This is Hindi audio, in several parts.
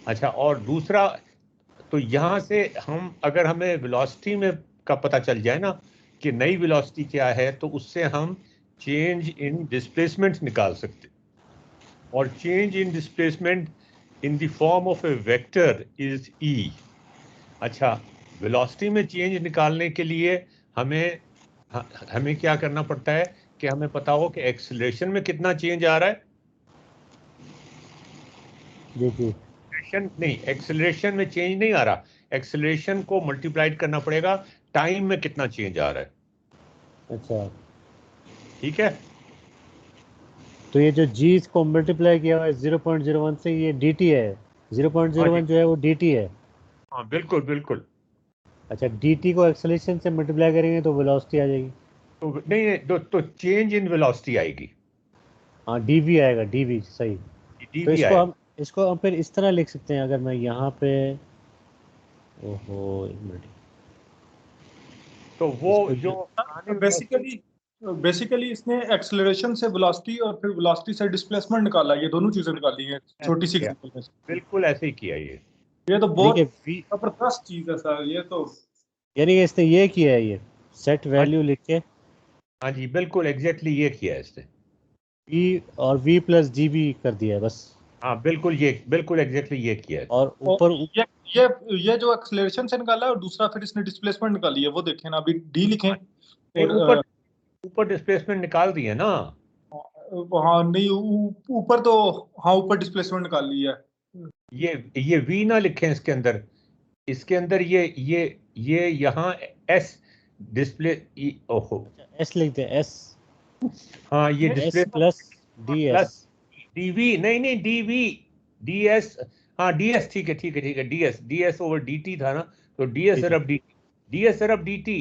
अच्छा, और दूसरा, तो यहाँ से हम अगर हमें वेलोसिटी में का पता चल जाए ना कि नई वेलोसिटी क्या है, तो उससे हम चेंज इन डिस्प्लेसमेंट निकाल सकते। और change in displacement in the form of a vector is E. अच्छा, वेलोसिटी में चेंज निकालने के लिए हमें हमें क्या करना पड़ता है कि हमें पता हो कि एक्सीलरेशन में कितना चेंज आ रहा है। जी जी। नहीं, एक्सेलरेशन में चेंज नहीं आ रहा, एक्सेलरेशन को मल्टीप्लाइड करना पड़ेगा टाइम में कितना चेंज आ रहा है। अच्छा, ठीक है। तो ये जो जी को मल्टीप्लाई किया हुआ है 0.01 से, ये डी टी है। हाँ जी, 0.01 जो है वो डी टी है। हाँ बिल्कुल बिल्कुल। अच्छा, डी टी को एक्सेलेरेशन से मल्टीप्लाई करेंगे तो वेलोसिटी आ जाएगी। तो नहीं नहीं, तो चेंज इन वेलोसिटी आएगी, हाँ, डी वी आएगा, डी वी सही। तो डीवी आएगा। इसको हम फिर इस तरह लिख सकते हैं, अगर मैं यहाँ पे, ओहो एक मिनट, तो वो इसको जो ये, पुरानी वेलोसिटी, बेसिकली बेसिकली इसने एक्सेलरेशन से वेलोसिटी और फिर वेलोसिटी से डिस्प्लेसमेंट निकाला, ये दोनों चीजें निकाली हैं छोटी सी किया, एग्जांपल में। बिल्कुल ऐसे ही किया ये। ये तो देखिए बहुत वी, जबरदस्त चीज है सर, ये तो। यानी कि इसने ये किया है, ये सेट हाँ वैल्यू लिख के हाँ जी, बिल्कुल एग्जैक्टली ये किया है इसने। वी और वी प्लस जी बी कर दिया है बस। हाँ बिल्कुल, ये बिल्कुल एग्जैक्टली ये किया है। और और ऊपर ये ये ये जो एक्सेलरेशन से निकाला है, और दूसरा फिर इसने डिस्प्लेसमेंट निकाली है, वो देखें ना, अभी डी लिखें। नहीं, और ऊपर ऊपर डिस्प्लेसमेंट निकाल दिए ना। हाँ नहीं, ऊपर तो, हाँ ऊपर डिस्प्लेसमेंट निकाल ली है। ये वी ना लिखें इसके अंदर, इसके अंदर ये यहाँ एस डिस्प्ले, ओहो, अच्छा एस लिख दे, एस, हाँ ये नहीं, S display plus D S. Plus DV, नहीं नहीं डीवी, डीएस, हाँ डीएस, ठीक है ठीक है ठीक है, डीएस, डीएस ओवर डीटी था ना, तो डीएस जी जी, अरब डीटी, डीएस अरब DT.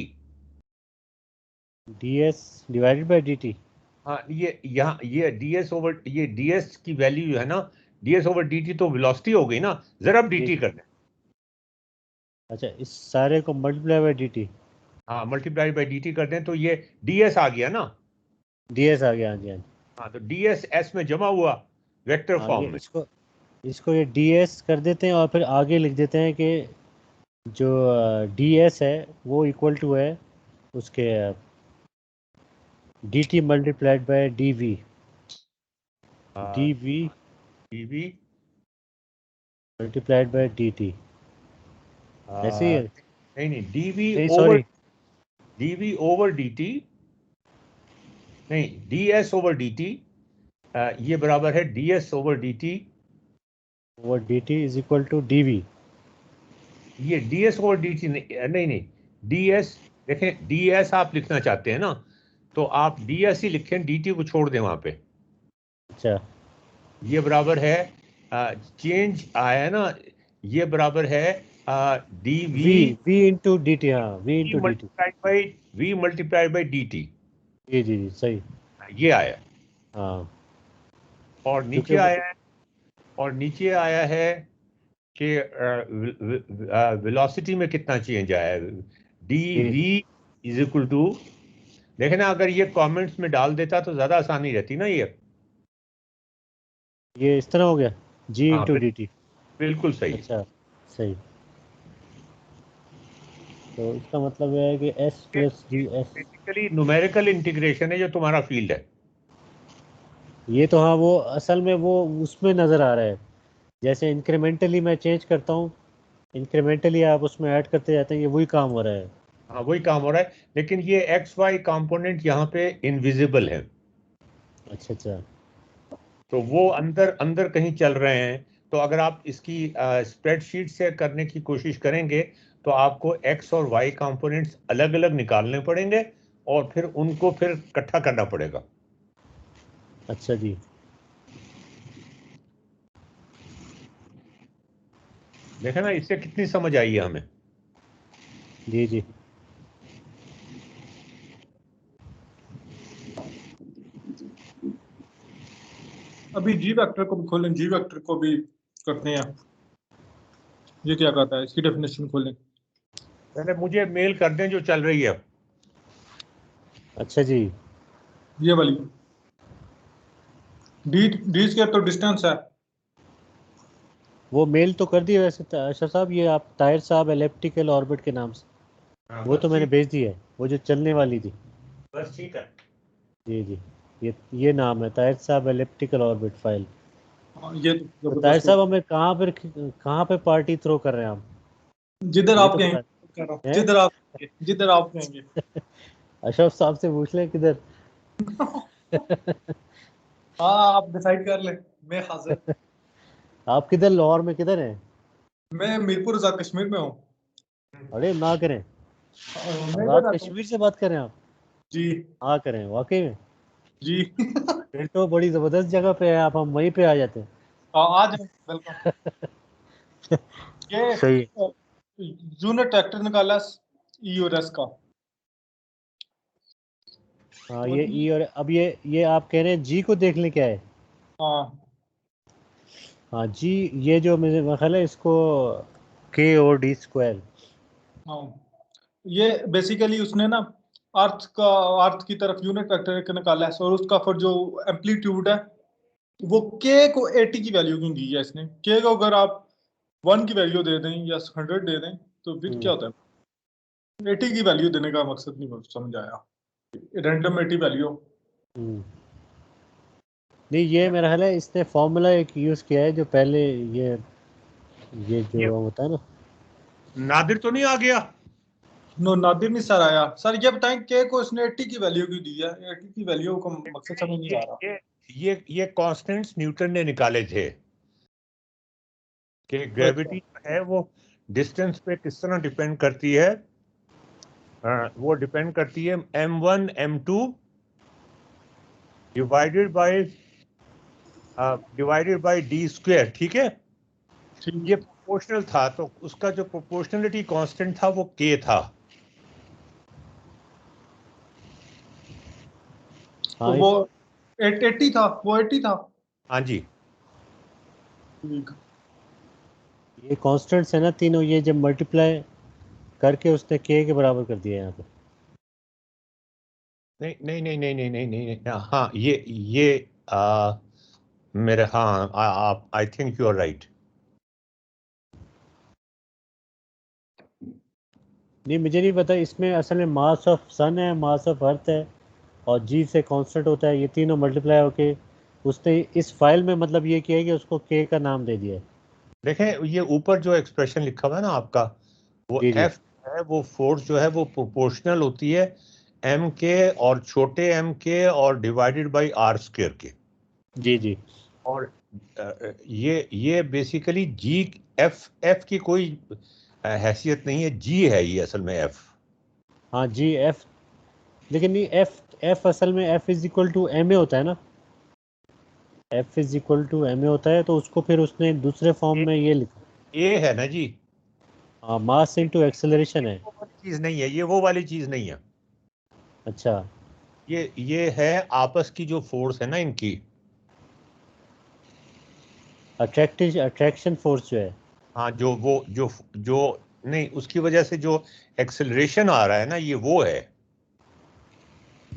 D S divided by D T. हाँ, ये यहाँ ये डीएस ओवर, ये डीएस की वैल्यू है ना, डीएस ओवर डीटी तो वेलोसिटी हो गई ना, जरब जी डीटी जी। करना है। अच्छा, इस सारे को मल्टीप्लाई बाई डी टी। हाँ, मल्टीप्लाई बाई डीटी कर दें तो ये डीएस आ गया ना। डी एस आ गया, हाँ जी हाँ जी। हाँ, तो डीएस एस में जमा हुआ वेक्टर हाँ, ये फॉर्म में। इसको ये डी एस कर देते हैं और फिर आगे लिख देते हैं कि जो डी एस है वो इक्वल टू है उसके D T multiplied by D V. D V DV, multiplied by D T, ऐसे ही है। नहीं नहीं, डीवी नहीं over, sorry, DV over DT, नहीं डीएस ओवर डीटी, ये बराबर है डीएस ओवर डीटी। वो D T is equal to D V. ये डीएस ओवर डीटी नहीं, नहीं नहीं, डीएस, देखें डीएस आप लिखना चाहते हैं ना, तो आप डीएस ही लिखें, डीटी को छोड़ दें वहां पे। अच्छा, ये बराबर है, चेंज आया है ना, ये बराबर है D V, V, V into D T, हाँ V V into D T. Multiplied by, V multiplied by D T, जी जी जी सही। ये आया। हाँ, और क्योंकि नीचे वो, आया है, और नीचे आया है कि वेलोसिटी में कितना चेंज आया है, D G V is equal to, देखे ना, अगर ये कमेंट्स में डाल देता तो ज्यादा आसानी रहती ना ये। ये इस तरह हो गया, जी हाँ इंटू डी टी। बिल्कुल सही। अच्छा, सही। तो इसका मतलब है कि S plus G S. Basically numerical integration है जो तुम्हारा फील्ड है। ये तो हाँ, वो असल में वो उसमें नज़र आ रहा है, जैसे इंक्रीमेंटली मैं चेंज करता हूँ, इंक्रीमेंटली आप उसमें ऐड करते जाते हैं, ये वही काम हो रहा है। हाँ वही काम हो रहा है, लेकिन ये एक्स वाई कंपोनेंट यहाँ पे इनविजिबल है, अच्छा अच्छा। तो वो अंदर अंदर कहीं चल रहे हैं। तो अगर आप इसकी स्प्रेडशीट से करने की कोशिश करेंगे तो आपको एक्स और वाई कंपोनेंट्स अलग अलग निकालने पड़ेंगे, और फिर उनको फिर इकट्ठा करना पड़ेगा। अच्छा जी। देखे ना, इससे कितनी समझ आई है हमें। जी जी। अभी जी वेक्टर को भी खोलें, जी वेक्टर को भी करते हैं। ये क्या कहता है, इसकी डेफिनेशन खोलें। पहले मुझे मेल कर दें जो चल रही है। अच्छा जी। ये वाली डी डी स्क्वायर तो डिस्टेंस है, वो मेल तो कर दिया वैसे अशरफ साहब, ये आप ताहिर साहब एलिप्टिकल ऑर्बिट के नाम से, वो तो मैंने भेज दी है, वो जो चलने वाली थी। बस ठीक है। जी जी, ये नाम है ताहिर साहब एलिप्टिकल ऑर्बिट फाइल। हाँ, ये तो ताहिर जबरदस्त साहब हो। हमें कहाँ पे पार्टी थ्रो कर रहे हैं हम, जिधर ये आप तो कहेंगे, बता कह रहा हूँ, हैं। जिधर आप कहेंगे। अशरफ साहब से पूछ लें किधर। हाँ, आप डिसाइड कर ले, मैं हाजिर। आप किधर, लाहौर में किधर हैं? मैं मीरपुर आजाद कश्मीर में हूँ। अरे ना करें, मैं आज़ाद इधर रहता हूँ। कश्मीर से बात कर रहे हैं आप? जी हाँ करें वाकई में, जी। फिर तो बड़ी ज़बरदस्त जगह पे है आप, हम वहीं पे आ जाते हैं। आ जाए, वेलकम। ये सही। जूनियर ट्रैक्टर निकाला ईओरएस का। हाँ और ये ई, और अब ये आप कह रहे हैं जी को देख लें क्या है? हाँ हाँ जी, ये जो मेरे ख्याल है इसको के ओ डी स्क्वायर। हाँ, ये बेसिकली उसने ना अर्थ की तरफ यूनिट वेक्टर एक निकाला है, और उसका फिर जो एम्पलीट्यूड है वो के को 80 की वैल्यू क्यों दी है इसने। के को अगर आप 1 की वैल्यू दे दें या 100 दे दें तो फिर क्या होता है। 80 की वैल्यू देने का मकसद नहीं मुझे समझ आया, रैंडम 80 वैल्यू। नहीं ये मेरा ख्याल है इसने फॉर्मूला एक यूज़ किया है जो पहले ये ये जो होता है ना। नादिर तो नहीं आ गया? नो, नादिर नहीं सर आया। सर ये बताएं के को इसने 80 की वैल्यू क्यों दी है। 80 की वैल्यू का मकसद समझ नहीं आ रहा। ये कांस्टेंट्स न्यूटन ने निकाले थे कि अच्छा, ग्रेविटी है वो डिस्टेंस पे किस तरह डिपेंड करती है। वो डिपेंड करती है m1 m2 divided by D square, ठीक है। ठीक। ये प्रोपोर्शनल था, तो उसका जो प्रोपोर्शनलिटी कांस्टेंट था वो k था। तो हाँ वो 80 था, वो 80 था। हाँ जी। ठीक। ये कांस्टेंट्स है ना तीनों, ये जब मल्टीप्लाई करके उसने के बराबर कर दिया यहाँ पे। नहीं नहीं नहीं नहीं नहीं नहीं नहीं नहीं, हाँ ये आ, मेरे, हाँ आप, I think you are right. नहीं मुझे नहीं पता, इसमें असल में मास ऑफ सन है, मास ऑफ अर्थ है, और जी से कांस्टेंट होता है, ये तीनों मल्टीप्लाई होके उसने इस फाइल में मतलब ये किया है कि उसको के का नाम दे दिया है। देखें ये ऊपर जो एक्सप्रेशन लिखा हुआ है ना आपका, वो जी जी एफ है, वो फोर्स जो है वो प्रोपोर्शनल होती है एम के और छोटे एम के और डिवाइडेड बाय आर स्क्वायर के। जी जी। और ये बेसिकली जी, एफ एफ की कोई हैसियत नहीं है, जी है ये असल में एफ। हाँ जी एफ, लेकिन नहीं एफ एफ असल में F is equal to M A होता है ना, F is equal to M A होता है, तो उसको फिर उसने दूसरे फॉर्म में ये लिखा। ए है ना जी। हाँ मास इनटू एक्सेलरेशन है। वो वाली चीज नहीं है, ये वो वाली चीज नहीं है। अच्छा। ये है आपस की जो फोर्स है ना इनकी। अट्रैक्शन फोर्स जो है। हाँ जो वो जो नहीं, उसकी वजह से जो एक्सेलरेशन आ रहा है ना, ये वो है,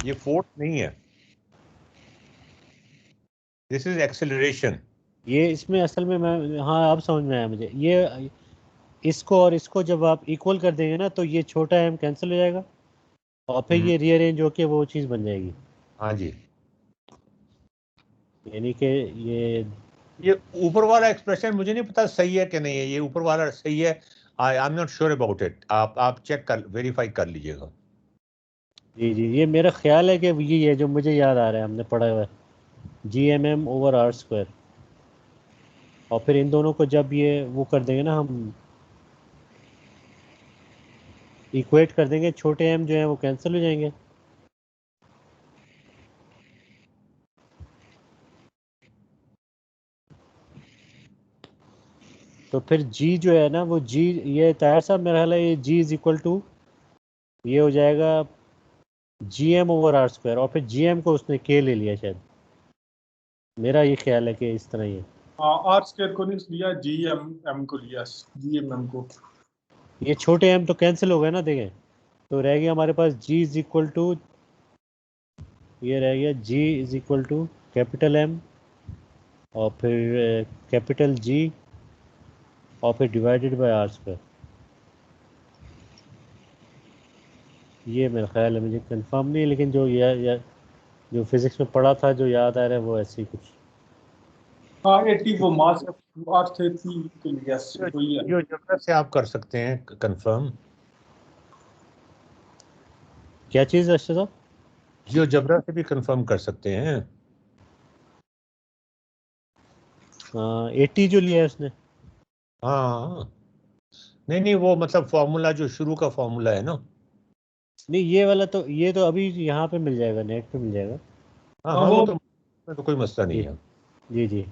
ये फोर्स नहीं है। This is acceleration. ये इसमें असल में मैं, हाँ अब समझ में आया मुझे, ये इसको और इसको जब आप इक्वल कर देंगे ना तो ये छोटा एम कैंसिल हो जाएगा, और फिर ये रीअरेंज होके वो चीज़ बन जाएगी। हाँ जी। यानी कि ये ऊपर वाला एक्सप्रेशन मुझे नहीं पता सही है कि नहीं है, ये ऊपर वाला सही है, I am not sure about it. आप चेक कर, वेरीफाई कर लीजिएगा। जी जी, ये मेरा ख्याल है कि ये है जो मुझे याद आ रहा है हमने पढ़ा हुआ है, G M M over R square, और फिर इन दोनों को जब ये वो कर देंगे ना हम, इक्वेट कर देंगे, छोटे एम जो है वो कैंसिल हो जाएंगे। तो फिर जी जो है ना वो जी, ये ताहिर साहब मेरा ख्याल है ये जी इज इक्वल टू ये हो जाएगा G M over R square, और फिर जी एम को उसने के ले लिया शायद, मेरा ये ख्याल है कि इस तरह ही है। आर स्क्वायर को नहीं लिया, जी एम एम को लिया, जी एम एम को। ये छोटे एम तो कैंसिल हो गए ना, देखें, तो रह गया हमारे पास जी इज इक्वल टू, ये रह गया G is equal to capital M और फिर कैपिटल जी और फिर डिवाइडेड बाय आर स्क्वायर। ये मेरा ख्याल है, मुझे कंफर्म नहीं है, लेकिन जो जो फिजिक्स में पढ़ा था, जो याद आ रहा है वो ऐसे ही कुछ। हाँ 80 वो मास अर्थ थी के लिए, यस वही है। जो जगह से आप कर सकते हैं कंफर्म। क्या चीज़ है अर्शद साहब? जियोजेब्रा से भी कंफर्म कर सकते हैं। 80 जो लिया है उसने। हाँ, नहीं नहीं, वो मतलब फॉर्मूला जो शुरू का फॉर्मूला है ना। नहीं, ये वाला तो, ये तो अभी यहाँ पे मिल जाएगा, नेट पे मिल जाएगा। हाँ हाँ हाँ, वो वो तो कोई मसला नहीं जी है। जी जी।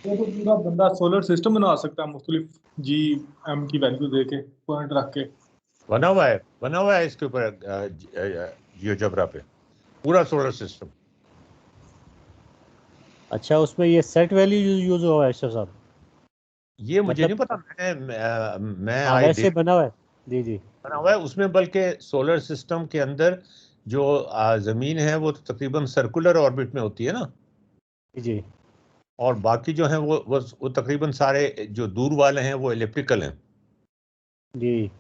तो पूरा बंदा सोलर सिस्टम बना सकता है मुख्तलिफ जी एम की वैल्यू दे के, पॉइंट रख के। बना हुआ है इसके ऊपर जियोजेब्रा पे पूरा सोलर सिस्टम। अच्छा, उसमें ये सेट वैल्यू यूज हुआ है अर्शद साहब? ये मुझे नहीं मतलब पता, मैं हाँ, आई वैसे देख बना हुआ है। जी जी बना हुआ है उसमें, बल्कि सोलर सिस्टम के अंदर जो जमीन है वो तो तकरीबन सर्कुलर ऑर्बिट में होती है ना, जी और बाकी जो है वो तकरीबन सारे जो दूर वाले हैं वो एलिप्टिकल हैं। जी।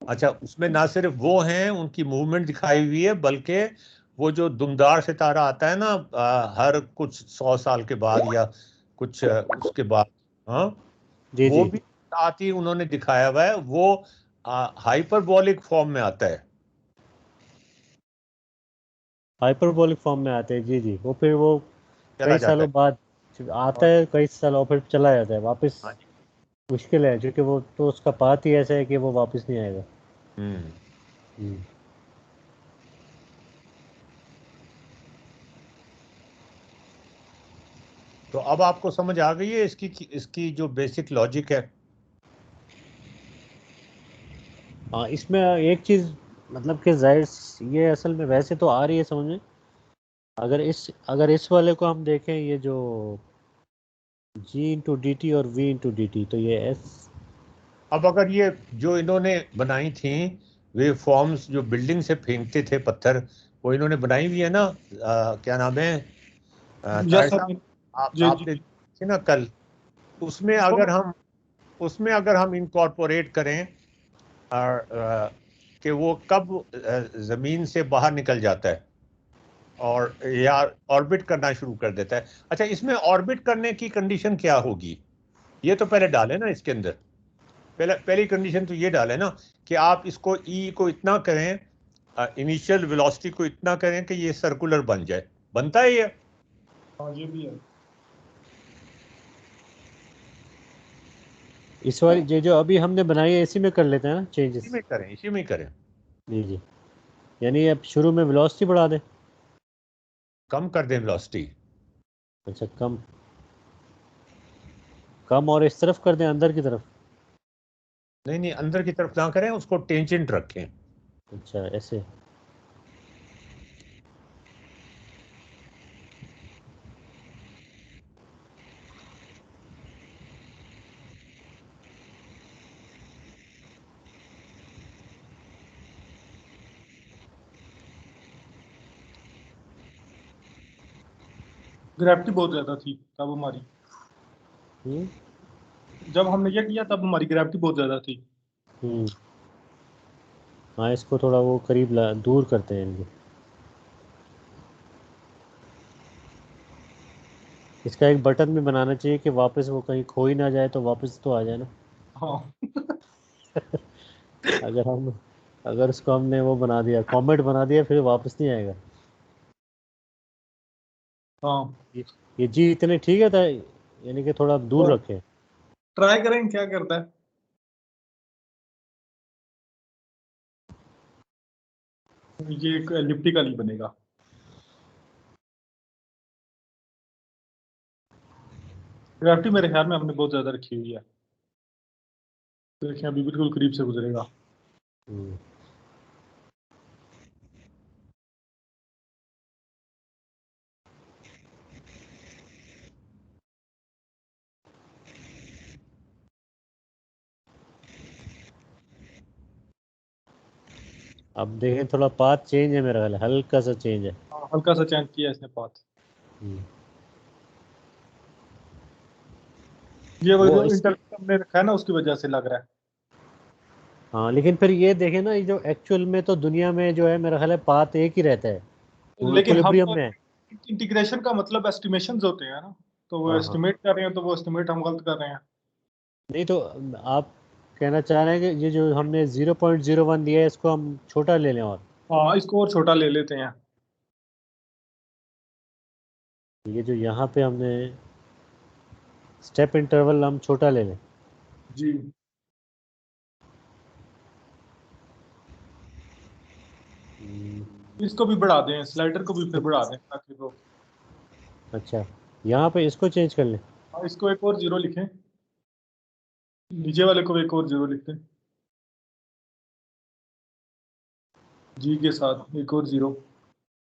अच्छा, उसमें ना सिर्फ वो हैं उनकी मूवमेंट दिखाई हुई है, बल्कि वो जो दुमदार सितारा आता है ना हर कुछ 100 साल के बाद या कुछ उसके बाद, हाँ, जी वो जी। भी साथ ही उन्होंने दिखाया हुआ है। वो हाइपरबोलिक फॉर्म में आता है। हाइपरबोलिक फॉर्म में आते हैं, जी जी। वो फिर वो चला कई जाता सालों है। बाद आता और है, कई सालों फिर चला जाता है वापस। हाँ जी। मुश्किल है, क्योंकि वो तो उसका पाथ ही ऐसा है कि वो वापस नहीं आएगा। हम्म। हम्म। तो अब आपको समझ आ गई है इसकी इसकी जो बेसिक लॉजिक है। हाँ, इसमें एक चीज़, मतलब कि जाहिर ये असल में वैसे तो आ रही है समझ में। अगर इस वाले को हम देखें, ये जो जी इंटू डी टी और वी इंटू डी टी, तो ये एस। अब अगर ये जो इन्होंने बनाई थी वे फॉर्म्स जो बिल्डिंग से फेंकते थे पत्थर, वो इन्होंने बनाई हुई है ना, क्या नाम है, ताहिर यस साहब, जी आपने जी। देखी ना कल। उसमें वो अगर हम उसमें अगर हम इनकॉर्पोरेट करें कि वो कब जमीन से बाहर निकल जाता है और या ऑर्बिट करना शुरू कर देता है। अच्छा, इसमें ऑर्बिट करने की कंडीशन क्या होगी, ये तो पहले डाले ना इसके अंदर। पहली कंडीशन तो ये डाले ना कि आप इसको ई को इतना करें, इनिशियल वेलोसिटी को इतना करें कि ये सर्कुलर बन जाए। बनता है ये? हाँ ये भी है। इस वाली जो अभी हमने बनाई है, इसी में कर लेते हैं ना इसी चेंजेस। में करें, इसी में करें। जी जी। यानी अब शुरू में वेलोसिटी बढ़ा दें। कम कर दें वेलोसिटी। अच्छा, कम। कम और इस तरफ कर दें, अंदर की तरफ। नहीं नहीं, अंदर की तरफ ना करें, उसको टेंजेंट रखें। अच्छा, ऐसे। ग्रेविटी बहुत ज्यादा थी तब हमारी, हम्म जब हमने ये किया तब हमारी ग्रेविटी बहुत ज्यादा थी। हम्म। हाँ, इसको थोड़ा वो करीब दूर करते हैं इनको। इसका एक बटन भी बनाना चाहिए कि वापस वो कहीं खो ही ना जाए, तो वापस तो आ जाए ना। हाँ अगर हम अगर उसको हमने वो बना दिया, कॉमेट बना दिया, फिर वापस नहीं आएगा। हाँ। ये ये जी इतने ठीक है था, यानी कि थोड़ा दूर और रखें। ट्राई करें क्या करता है, ये एक एलिप्टिकल ही बनेगा। ग्रेविटी मेरे ख्याल में हमने बहुत ज्यादा रखी हुई है। देखिए अभी बिल्कुल करीब से गुजरेगा। हम्म। अब देखें, थोड़ा पाथ चेंज है मेरा ख्याल, हल्का सा चेंज है। हाँ हल्का सा चेंज किया इसने पाथ। ये वो जो इंटरकम में रखा है ना उसकी वजह से लग रहा है। हाँ लेकिन फिर ये देखें ना, ये जो एक्चुअल में तो दुनिया में जो है मेरा ख्याल है पाथ एक ही रहता है, लेकिन हम इक्विलिब्रियम में है। इंटीग्रेशन का मतलब एस्टिमेशंस होते हैं ना, तो वो हाँ हाँ, एस्टिमेट कर रहे हैं, तो वो एस्टिमेट हम गलत कर रहे हैं। नहीं तो आप कहना चाह रहे हैं कि ये जो हमने 0.01 दिया है इसको हम छोटा ले लें, और हाँ, इसको और छोटा ले लेते हैं। ये जो यहाँ पे हमने स्टेप इंटरवल हम छोटा ले लें। जी, इसको भी बढ़ा दें, स्लाइडर को भी फिर बढ़ा दें ताकि वो, अच्छा यहाँ पे इसको चेंज कर लें। हाँ, इसको एक और 0 लिखें, नीचे वाले को एक और 0 लिखते हैं, जी के साथ एक और 0।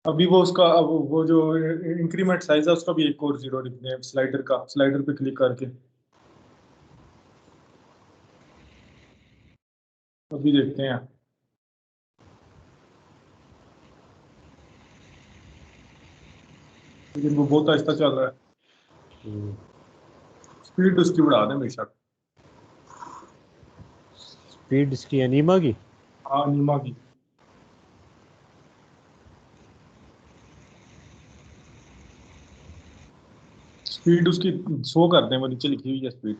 अभी वो उसका, अब वो जो इंक्रीमेंट साइज है उसका भी एक और 0 लिखते हैं स्लाइडर का, स्लाइडर पे क्लिक करके। अभी देखते हैं, लेकिन वो बहुत आहिस्ता चल रहा है। स्पीड उसकी बढ़ा दें बेशक। स्पीड इसकी अनीमा की, हाँ, नीमा की। स्पीड उसकी 100 कर दें, वो नीचे लिखी हुई है स्पीड।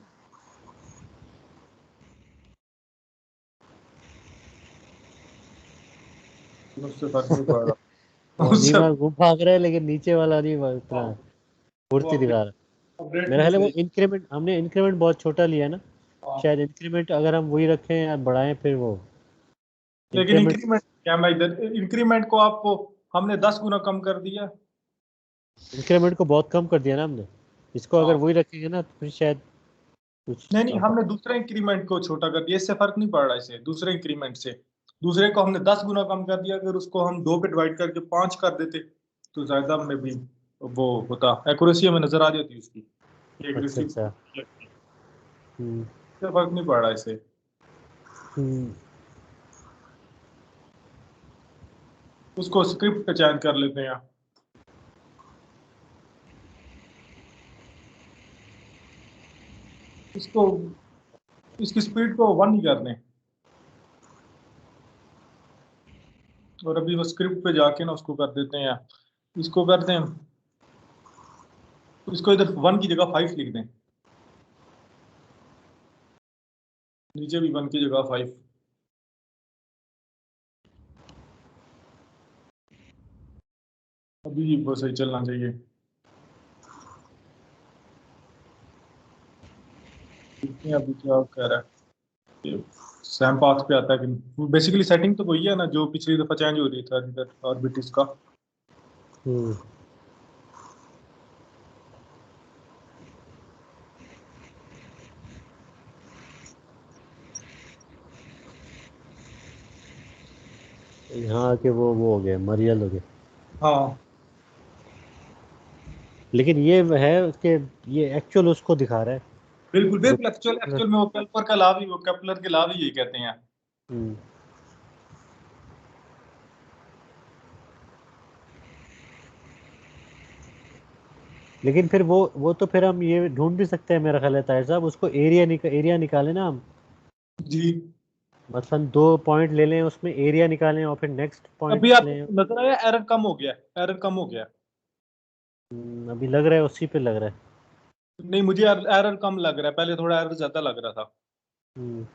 उससे फर्क नहीं पड़ रहा। उससे अनीमा वो भाग रहा है लेकिन नीचे वाला नहीं इतना हाँ, वो फुर्ती दिखा रहा। अपडेट मेरा नहीं ख्याल है वो सही। इंक्रीमेंट, हमने इंक्रीमेंट बहुत छोटा लिया ना, हाँ, शायद इंक्रीमेंट अगर हम वही रखें या बढ़ाएं फिर वो लेकिन इंक्रीमेंट। इंक्रीमेंट क्या, मैं इधर इंक्रीमेंट को आपको हमने 10 गुना कम कर दिया। इंक्रीमेंट को बहुत कम कर दिया ना हमने, इसको अगर हाँ, वही रखेंगे ना तो फिर शायद कुछ नहीं नहीं, हमने दूसरे इंक्रीमेंट को छोटा कर दिया, इससे फर्क नहीं पड़ रहा। इसे दूसरे इंक्रीमेंट से, दूसरे को हमने 10 गुना कम कर दिया। अगर उसको हम 2 पे डिवाइड करके 5 कर देते तो ज्यादा में भी वो होता, एक्यूरेसी हमें नजर आ जाती उसकी, अच्छा एक्यूरेसी अच्छा। हम्म, से फर्क नहीं पड़ रहा इसे। हम्म, उसको स्क्रिप्ट पे चयन कर लेते हैं, इसको, इसकी स्पीड को 1 ही कर दें। और अभी वो स्क्रिप्ट पे जाके ना उसको कर देते हैं, इसको कर दें, इसको इधर 1 की जगह 5 लिख दें, नीचे भी 1 की जगह 5। अभी वो सही चलना चाहिए। देखते हैं अभी क्या कह रहा है, सैम पाथ पे आता है कि बेसिकली सेटिंग तो वही है ना जो पिछली दफा चेंज हो रही था इधर ऑर्बिटिस का। हम्म। यहाँ आके वो हो गया, मरियल हो गया। हाँ, लेकिन ये है कि ये एक्चुअल उसको दिखा रहा है बिल्कुल जो। बिल्कुल, एक्चुअल एक्चुअल में वो केपलर का लॉ भी, वो केपलर के लॉ भी यही कहते हैं। हम्म, लेकिन फिर वो तो फिर हम ये ढूंढ भी सकते हैं मेरा ख्याल है ताहिर साहब, उसको एरिया निकालें ना हम। जी, मसलन 2 पॉइंट ले लें, उसमें एरिया निकालें और फिर नेक्स्ट पॉइंट अभी आपको लें। नजर आया एरर कम हो गया, एरर कम हो गया। अभी लग रहा है उसी पे लग रहा है। नहीं, मुझे एरर कम लग रहा है, पहले थोड़ा एरर ज्यादा लग रहा था। हम्म,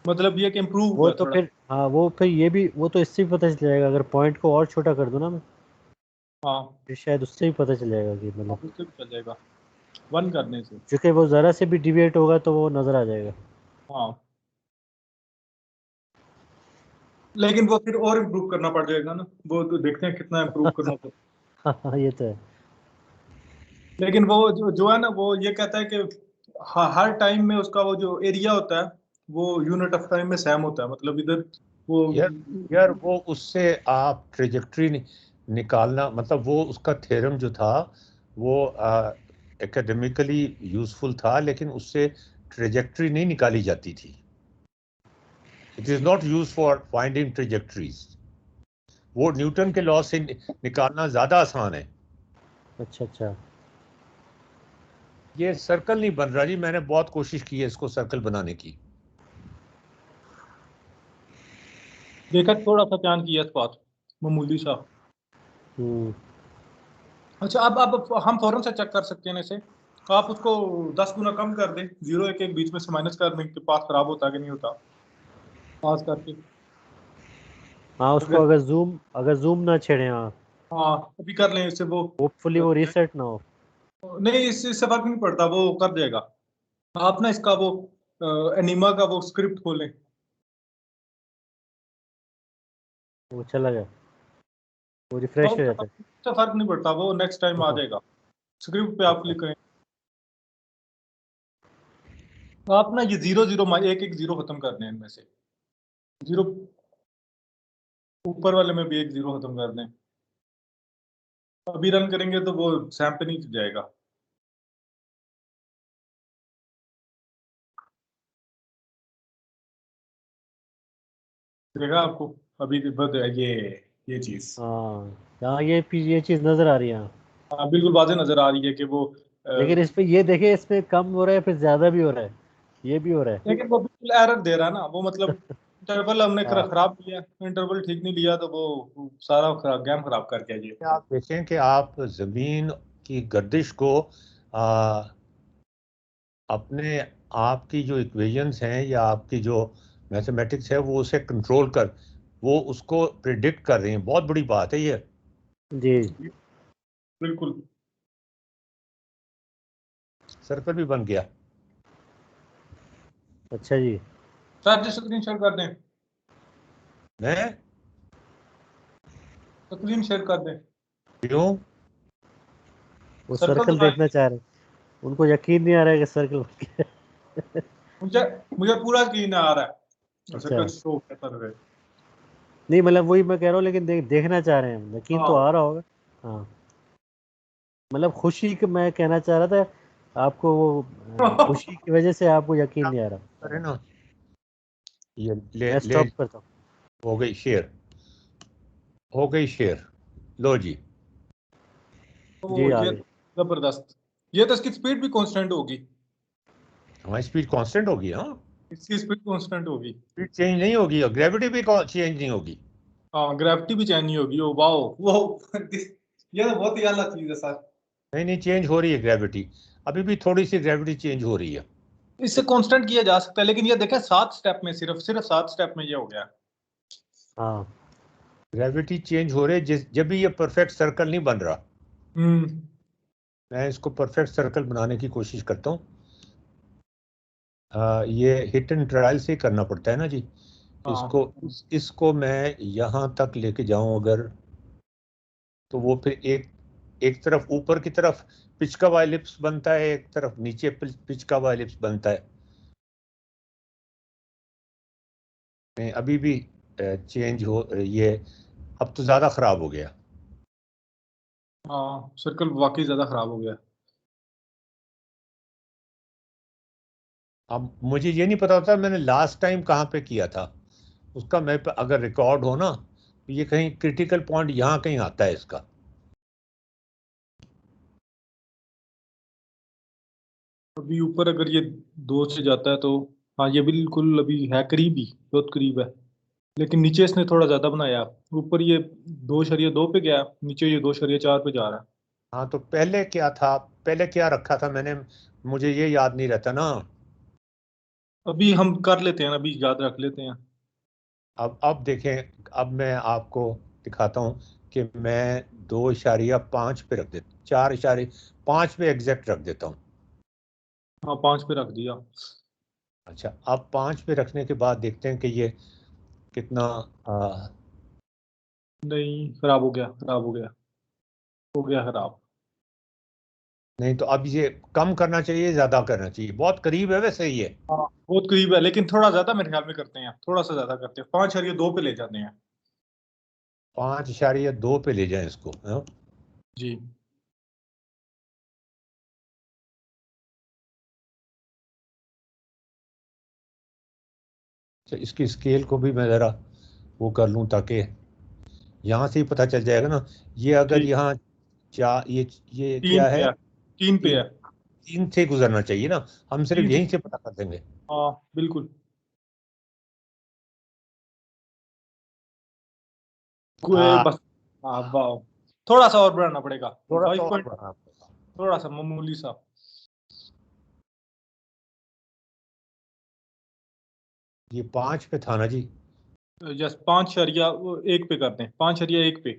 मतलब ये कि इम्प्रूव वो हुआ तो थोड़ा। फिर हाँ, वो फिर ये भी वो तो इससे भी पता चल जाएगा, अगर पॉइंट को और छोटा कर दूं ना मैं, हाँ, फिर शायद उससे भी पता चल जाएगा कि मतलब, उससे भी चल जाएगा 1 करने से। क्योंकि वो ज़रा से भी डिविएट होगा तो वो नज़र आ जाएगा। हाँ, लेकिन वो फिर और इम्प्रूव करना पड़ जाएगा ना, वो तो देखते हैं कितना इम्प्रूव करना पड़ेगा। हाँ ये तो है। लेकिन वो जो है ना, वो ये कहता है कि हर टाइम में उसका वो जो एरिया होता है वो यूनिट ऑफ टाइम में सेम होता है, मतलब इधर वो, यार यार वो उससे आप ट्रेजेक्ट्री निकालना, मतलब वो उसका थ्योरम जो था वो एकेडमिकली यूजफुल था, लेकिन उससे ट्रेजेक्ट्री नहीं निकाली जाती थी। It is not use for finding trajectories. वो न्यूटन के लॉ से निकालना ज्यादा आसान है। अच्छा अच्छा। ये सर्कल नहीं बन रहा जी, मैंने बहुत कोशिश की है इसको सर्कल बनाने की। देखा थोड़ा सा ध्यान किया इस बात, मामूली सा। अच्छा, अब हम फौरन से चेक कर सकते हैं इसे। आप उसको 10 गुना कम कर दें, 0 1 1 बीच में से माइनस करने के पास खराब होता है कि नहीं होता, पास करके। हाँ, उसको अगर अगर जूम ना छेड़े, हाँ, हाँ अभी कर लें इससे वो होपफुली वो रीसेट ना हो। नहीं, इससे फर्क नहीं पड़ता, वो कर देगा। आप ना इसका वो एनिमा का वो स्क्रिप्ट खोलें। वो चला गया, वो हाँ, रिफ्रेश हो जाता उससे फर्क नहीं पड़ता, वो नेक्स्ट टाइम आ है। जाएगा। स्क्रिप्ट पे आप अच्छा। क्लिक करें। आप ना ये 0 0 1 1 0 खत्म कर दें, इनमें से 0 ऊपर वाले में भी 1 0 खत्म कर दें। अभी रन करेंगे तो वो सैम पे नहीं जाएगा। देखा आपको अभी ये चीज। हाँ, ये चीज नजर आ रही है, हाँ। हाँ, बिल्कुल वाज़ेह नजर आ रही है कि वो लेकिन इस पे ये देखे, इसमें कम हो रहा है फिर ज्यादा भी हो रहा है, ये भी हो रहा है। लेकिन वो बिल्कुल एरर दे रहा है ना, वो मतलब इंटरवल हमने हाँ खराब लिया, इंटरवल ठीक नहीं लिया तो वो सारा गेम खराब कर गया ये। आप देखें कि आप जमीन की गर्दिश को आ, अपने आपकी जो इक्वेशंस हैं या आपकी जो मैथमेटिक्स है वो उसे कंट्रोल कर, वो उसको प्रिडिक्ट कर रही हैं। बहुत बड़ी बात है ये। जी। बिल्कुल। सर्कल भी बन गया। अच्छा जी। सर जी स्क्रीन शेयर कर दें, मैं स्क्रीन शेयर कर दें। क्यों? वो सर्कल सर्कल तो देखना चाह रहे हैं, उनको यकीन नहीं आ रहा है कि सर्कल बन गया। मुझे मुझे पूरा यकीन आ रहा है, सर्कल अच्छा। शो कर रहे। नहीं, मतलब वही मैं कह रहा हूँ, लेकिन देखना चाह रहे हैं, यकीन तो हाँ आ रहा होगा। हाँ, मतलब खुशी कि मैं कहना चाह रहा था आपको, वो खुशी की वजह से आपको यकीन नहीं आ रहा। अरे ना, ये ले मैं ले स्टॉप करता हूँ। हो गई शेयर, हो गई शेयर। लो जी। जी, तो आ ये गए। जबरदस्त, ये तो इसकी स्पीड भी कांस्टेंट होगी। हमारी स्पीड कांस्टेंट होगी। हाँ, इसकी स्पीड कांस्टेंट होगी। स्पीड चेंज नहीं होगी और ग्रेविटी भी चेंज नहीं होगी। हाँ, ग्रेविटी भी चेंज नहीं होगी। ओ वाओ, वो ये तो बहुत ही अलग चीज है सर। नहीं नहीं, चेंज हो रही है ग्रेविटी। अभी भी थोड़ी सी ग्रेविटी चेंज हो रही है। इससे कांस्टेंट किया जा सकता है, लेकिन ये देखें 7 स्टेप में, सिर्फ सिर्फ 7 स्टेप में ये हो गया। हाँ। ग्रेविटी चेंज हो रही है जब भी ये परफेक्ट सर्कल नहीं बन रहा। हम्म। मैं इसको परफेक्ट सर्कल बनाने की कोशिश करता हूँ। ये हिट एंड ट्रायल से ही करना पड़ता है ना जी। हाँ इसको मैं यहाँ तक लेके जाऊं अगर, तो वो फिर एक तरफ ऊपर की तरफ पिच का वाइलिप्स बनता है, एक तरफ नीचे पिच का वाइलिप्स बनता है। नहीं, अभी भी चेंज हो ये, अब तो ज्यादा खराब हो गया। हाँ, सर्कल वाकई ज्यादा खराब हो गया। अब मुझे ये नहीं पता होता मैंने लास्ट टाइम कहाँ पे किया था। उसका मैं अगर रिकॉर्ड हो ना, तो ये कहीं क्रिटिकल पॉइंट यहाँ कहीं आता है इसका। अभी ऊपर अगर ये 2 से जाता है तो हाँ, ये बिल्कुल अभी है करीब ही, बहुत करीब है। लेकिन नीचे इसने थोड़ा ज्यादा बनाया, ऊपर ये 2.2 पे गया, नीचे ये 2.4 पे जा रहा है। हाँ, तो पहले क्या था, पहले क्या रखा था मैंने, मुझे ये याद नहीं रहता ना। अभी हम कर लेते हैं, अभी याद रख लेते हैं। अब देखें, अब मैं आपको दिखाता हूँ कि मैं 2.5 पे रख देता, 4.5 पे एग्जैक्ट रख देता हूँ। हाँ, 5 पे रख दिया। अच्छा, अब 5 पे रखने के बाद देखते हैं कि ये कितना आ, नहीं, खराब हो गया, खराब हो गया खराब। नहीं तो अब ये कम करना चाहिए, ज्यादा करना चाहिए, बहुत करीब है वैसे ये। हाँ, बहुत करीब है, लेकिन थोड़ा ज्यादा मेरे ख्याल में करते हैं, थोड़ा सा ज्यादा करते हैं, 5.2 पे ले जाते हैं। 5.2 पे ले जाएं इसको, हाँ? जी। तो इसकी स्केल को भी मैं जरा वो कर लूँ ताकि यहाँ से ही पता चल जाएगा ना। ये अगर ठीक, यहाँ ये तीन क्या पे है, है, तीन पे है, 3 से गुजरना चाहिए ना, हम सिर्फ तीन से, यहीं से पता कर देंगे। हाँ बिल्कुल। हाँ, बस, हाँ वाह, थोड़ा सा और बढ़ाना पड़ेगा, थोड़ा सा 5 और पॉइंट, बढ़ाना पड़ेगा। थोड़ा सा मामूली सा। ये 5 पे था ना जी। जस्ट 5.1 पे करते हैं, 5.1 पे।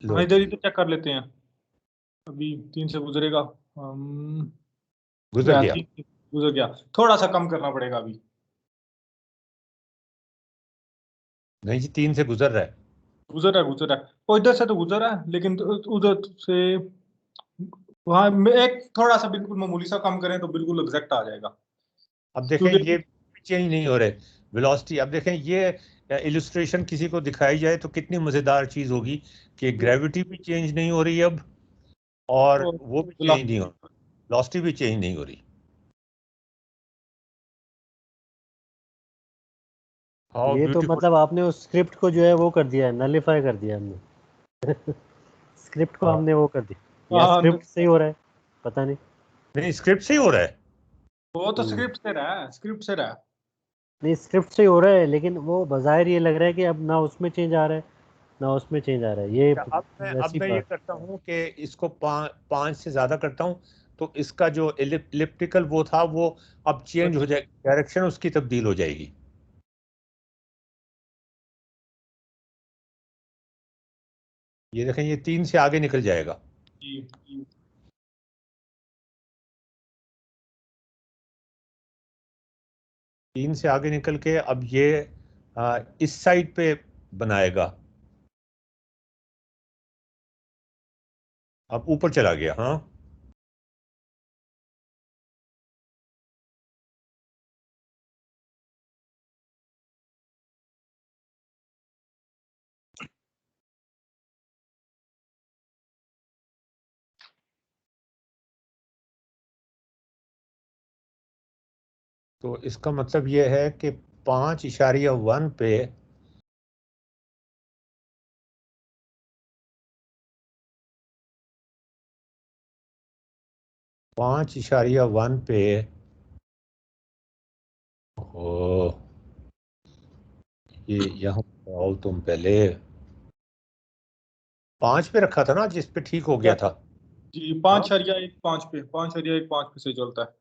लो हाँ इधर ही तो चेक कर लेते हैं, अभी 3 से गुजरेगा। गुजर गया। 3 से गुजर गया, थोड़ा सा कम करना पड़ेगा अभी। नहीं जी, 3 से गुजर रहा है। गुजर रहा है, वो इधर से तो गुजर रहा है, लेकिन उधर से वहाँ में एक थोड़ा सा बिल्कुल मामूली सा कम करें तो बिल्कुल एग्जैक्ट आ जाएगा। अब देखें क्योंकि ये चेंज नहीं हो रहे वेलोसिटी। अब देखें ये इलस्ट्रेशन किसी को दिखाई जाए तो कितनी मजेदार चीज होगी कि ग्रेविटी भी चेंज नहीं हो रही अब, और वो भी चेंज नहीं हो रहा, वेलोसिटी भी चेंज नहीं हो रही। हाउ ये तो ब्यूटीफुल। मतलब आपने उस स्क्रिप्ट को जो है वो कर दिया है, नलिफाई कर दिया हमने। स्क्रिप्ट को हमने वो कर दिया, या हाँ, स्क्रिप्ट से ही हो रहा है, पता नहीं। नहीं, स्क्रिप्ट से ही हो रहा है। वो तो हम्म। स्क्रिप्ट से रहा है, स्क्रिप्ट से रहा है। नहीं, स्क्रिप्ट से ही हो रहा है, लेकिन वो बाज़ाहिर ये लग रहा है कि अब ना उसमें चेंज आ रहा है ना उसमें चेंज आ रहा है, ये अच्छा, अब वैसी मैं ये बात। करता हूँ कि इसको 5 से ज्यादा करता हूँ, तो इसका जो इलिप्टिकल वो था वो अब चेंज हो जाएगा, डायरेक्शन उसकी तब्दील हो जाएगी। ये देखें, ये 3 से आगे निकल जाएगा। जी, 3 से आगे निकल के अब ये इस साइड पे बनाएगा। अब ऊपर चला गया। हाँ, तो इसका मतलब ये है कि 5.1 पे 5.1 पे, ओ, ये यहाँ आओ तुम पहले। 5 पे रखा था ना जिस पे ठीक हो गया था। जी, हाँ, 5.1 पे, 5.1 पे से चलता है।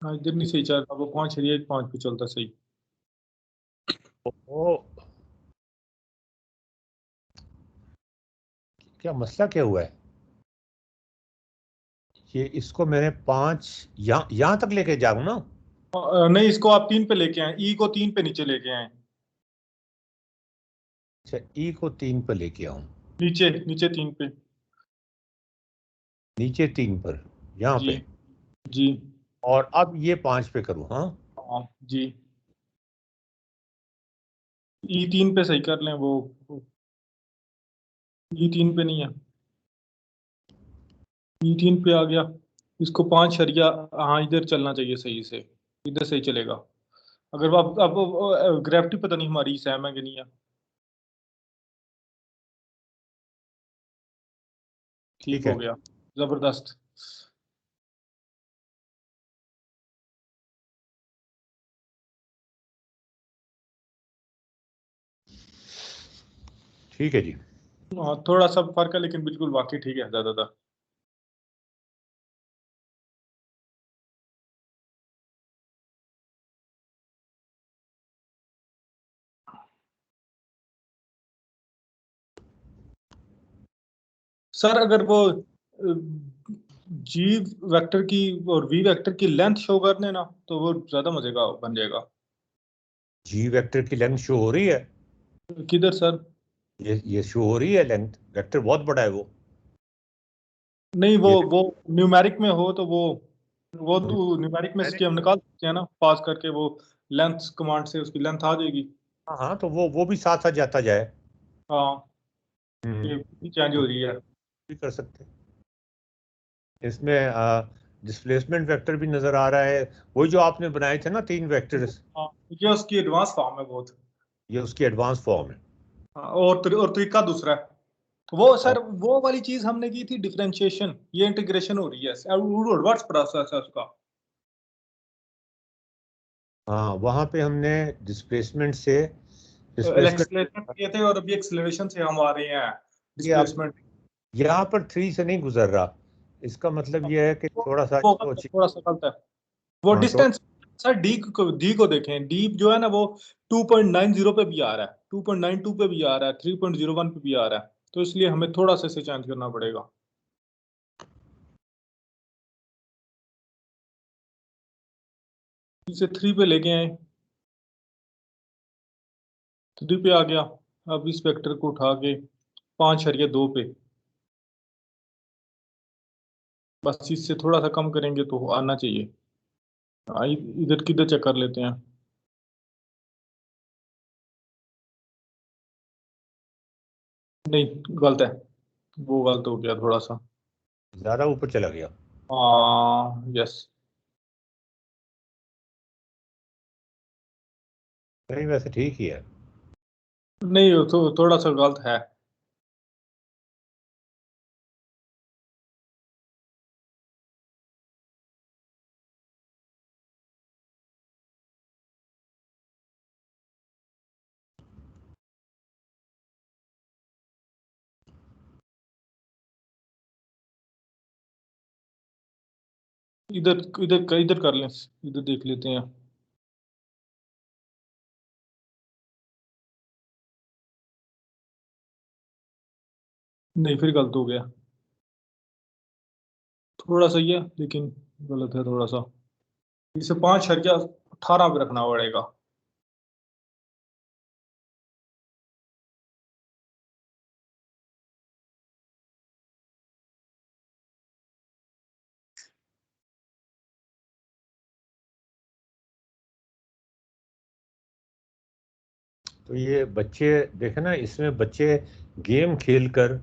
हाँ इधर नहीं सही चल रहा, वो 5.1 पे चलता है सही। ओ, क्या मसला क्या हुआ है? ये इसको मैंने 5 यहाँ तक लेके जाऊं ना। नहीं, इसको आप 3 पे लेके आए, ई को 3 पे नीचे लेके आए, अच्छा, ई को 3 पे लेके आऊं, नीचे नीचे 3 पे। नीचे 3 पर, यहाँ जी, पे। जी, और अब ये 5 पे करूं। हाँ, हाँ जी, ई 3 पे सही कर लें वो, ई 3 पे नहीं है, ई 3 पे आ गया। इसको 5 हाँ इधर चलना चाहिए सही से, इधर सही चलेगा। अगर अब ग्रेविटी पता नहीं हमारी सैम है कि नहीं है। ठीक ठीक हो है। गया, जबरदस्त। ठीक है जी। हाँ थोड़ा सा फर्क है, लेकिन बिल्कुल वाकई ठीक है ज्यादातर। सर अगर वो जी वेक्टर की और वी वेक्टर की लेंथ शो कर देना तो वो ज्यादा मजे का बन जाएगा। जी वेक्टर की लेंथ शो हो रही है। किधर सर? ये शो हो रही है, लेंथ वेक्टर बहुत बड़ा है वो। नहीं, वो ये वो न्यूमेरिक में हो तो वो मैंने तो न्यूमेरिक में इसकी हम निकाल सकते हैं ना, पास करके वो लेंथ कमांड से उसकी लेंथ आ जाएगी। हाँ हाँ, तो वो भी साथ साथ जाता जाए। हाँ, हम्म, ये चेंज तो हो रही है। भी कर सकते हैं। इसमें डिस्प्लेसमेंट वेक्टर भी नजर आ रहा है, वही जो आपने बनाए थे ना 3 वेक्टर्स। ये उसकी एडवांस फॉर्म है बहुत। ये उसकी एडवांस फॉर्म है। और तरीका दूसरा है वो और सर, वो वाली चीज हमने की थी डिफरेंशिएशन, ये इंटीग्रेशन हो रही है, व्हाट्स प्रोसेस है उसका। हाँ, वहां पे हमने डिस्प्लेसमेंट से एक्सेलरेशन डिस्प्लेसमेंट किए थे और अभी एक्सेलरेशन से हम आ रहे हैं ये अब डिस्प्लेसमेंट। यहाँ पर 3 से नहीं गुजर रहा। इसका मतलब ये है कि थोड़ा सा वो इसको थोड़ा सा गलत है वो हाँ तो डिस्टेंस। सर डी को देखें, डी जो है ना वो 2.90 पे भी आ रहा है, 2.92 पे भी आ रहा है, 3.01 पे भी आ रहा है, तो इसलिए हमें थोड़ा सा इसे चेंज करना पड़ेगा। इसे 3 पे लेके आए, 3 पे आ गया। अब इस वेक्टर को उठा के 5.2 पे, बस इससे थोड़ा सा कम करेंगे तो आना चाहिए। इधर किधर चेक कर लेते हैं। नहीं, गलत है, वो गलत हो गया थोड़ा सा। ज्यादा ऊपर चला गया। हाँ यस। नहीं, वैसे ठीक ही है। नहीं, तो थोड़ा सा गलत है। इधर इधर इधर कर लें, इधर देख लेते हैं। नहीं, फिर गलत हो गया। थोड़ा सही है लेकिन गलत है थोड़ा सा। इसे 5.18 पे रखना पड़ेगा। तो ये बच्चे देखे ना, इसमें बच्चे गेम खेल कर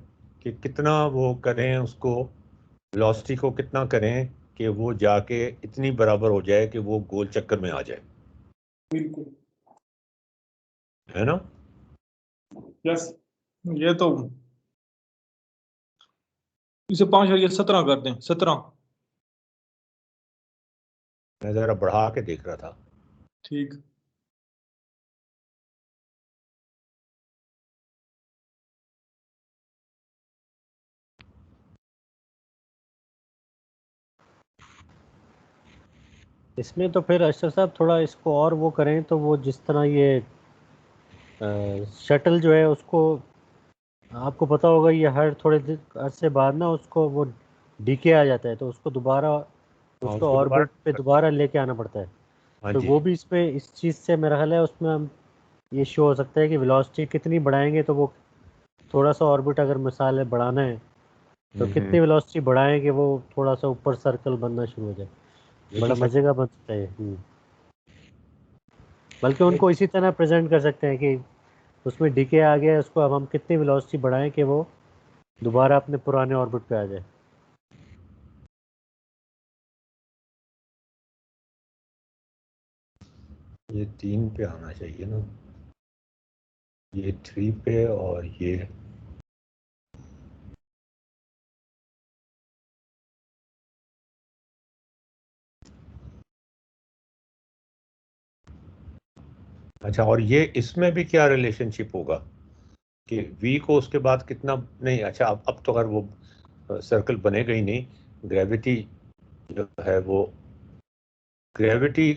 कि कितना वो करें उसको, वेलोसिटी को कितना करें कि वो जाके इतनी बराबर हो जाए कि वो गोल चक्कर में आ जाए, बिल्कुल। है ना। यस। ये तो इसे 5.17 कर दें, 17। मैं जरा बढ़ा के देख रहा था। ठीक। इसमें तो फिर अशरफ साहब थोड़ा इसको और वो करें तो वो जिस तरह ये शटल जो है उसको, आपको पता होगा ये हर थोड़े दिन अरसे बाद ना उसको वो डीके आ जाता है, तो उसको दोबारा हाँ, उसको उसको दोबारा ऑर्बिट पे दोबारा लेके आना पड़ता है। हाँ तो जी। वो भी इसमें इस चीज़ से मेरा ख्याल है उसमें हम ये शो हो सकता है कि वेलोसिटी कितनी बढ़ाएंगे तो वो थोड़ा सा ऑर्बिट अगर मिसाल है बढ़ाना है तो कितनी वेलोसिटी बढ़ाएं कि वो थोड़ा सा ऊपर सर्कल बनना शुरू हो जाए। बड़ा बिल्कुल मजे सही। का बन सकता है। बल्कि नहीं, उनको इसी तरह प्रेजेंट कर सकते हैं कि उसमें डीके आ गया है, उसको अब हम कितनी वेलोसिटी बढ़ाएं कि वो दोबारा अपने पुराने ऑर्बिट पे आ जाए। ये 3 पे आना चाहिए ना, ये 3 पे और ये अच्छा। और ये इसमें भी क्या रिलेशनशिप होगा कि वी को उसके बाद कितना, नहीं अच्छा, अब तो अगर वो सर्कल बनेगा ही नहीं। ग्रेविटी जो है वो ग्रेविटी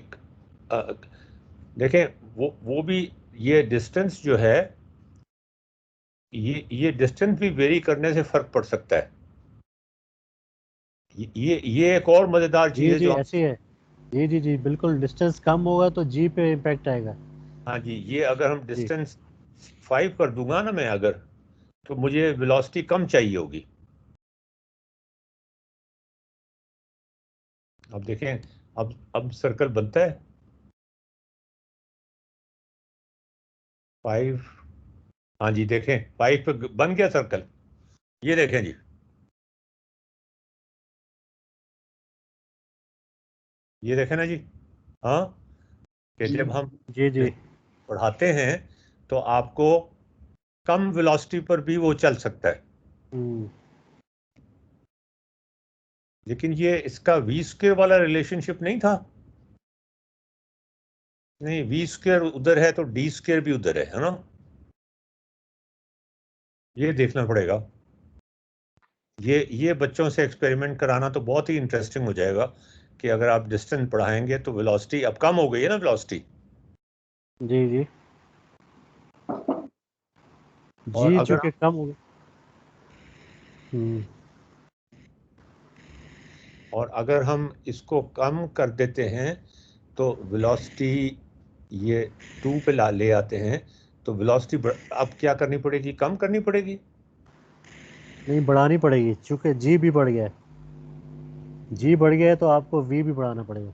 देखें, वो भी ये डिस्टेंस जो है, ये डिस्टेंस भी वेरी करने से फर्क पड़ सकता है। ये एक और मजेदार चीज जी है जी जो हम, ऐसी है। जी जी जी बिल्कुल, डिस्टेंस कम होगा तो जी पे इम्पैक्ट आएगा। हाँ जी, ये अगर हम जी डिस्टेंस 5 कर दूंगा ना मैं अगर, तो मुझे वेलोसिटी कम चाहिए होगी। अब देखें, अब सर्कल बनता है 5। हाँ जी, देखें 5 पे बन गया सर्कल। ये देखें जी, ये देखें ना जी, हाँ, कि जी जब हम जी जी बढ़ाते हैं तो आपको कम वेलोसिटी पर भी वो चल सकता है। हम्म, लेकिन ये इसका वी स्क्वायर वाला रिलेशनशिप नहीं था। नहीं, वी स्क्वायर उधर है तो डी स्क्वायर भी उधर है ना? ये देखना पड़ेगा। ये बच्चों से एक्सपेरिमेंट कराना तो बहुत ही इंटरेस्टिंग हो जाएगा कि अगर आप डिस्टेंस बढ़ाएंगे तो वेलोसिटी अब कम हो गई है ना, वेलोसिटी। जी जी, और जी अगर चूंकि कम हो गया। हम्म, और अगर हम इसको कम कर देते हैं तो वेलोसिटी ये 2 पे ले आते हैं तो वेलोसिटी अब क्या करनी पड़ेगी, कम करनी पड़ेगी। नहीं बढ़ानी पड़ेगी, चूंकि जी भी बढ़ गया है। जी बढ़ गया है तो आपको वी भी बढ़ाना पड़ेगा।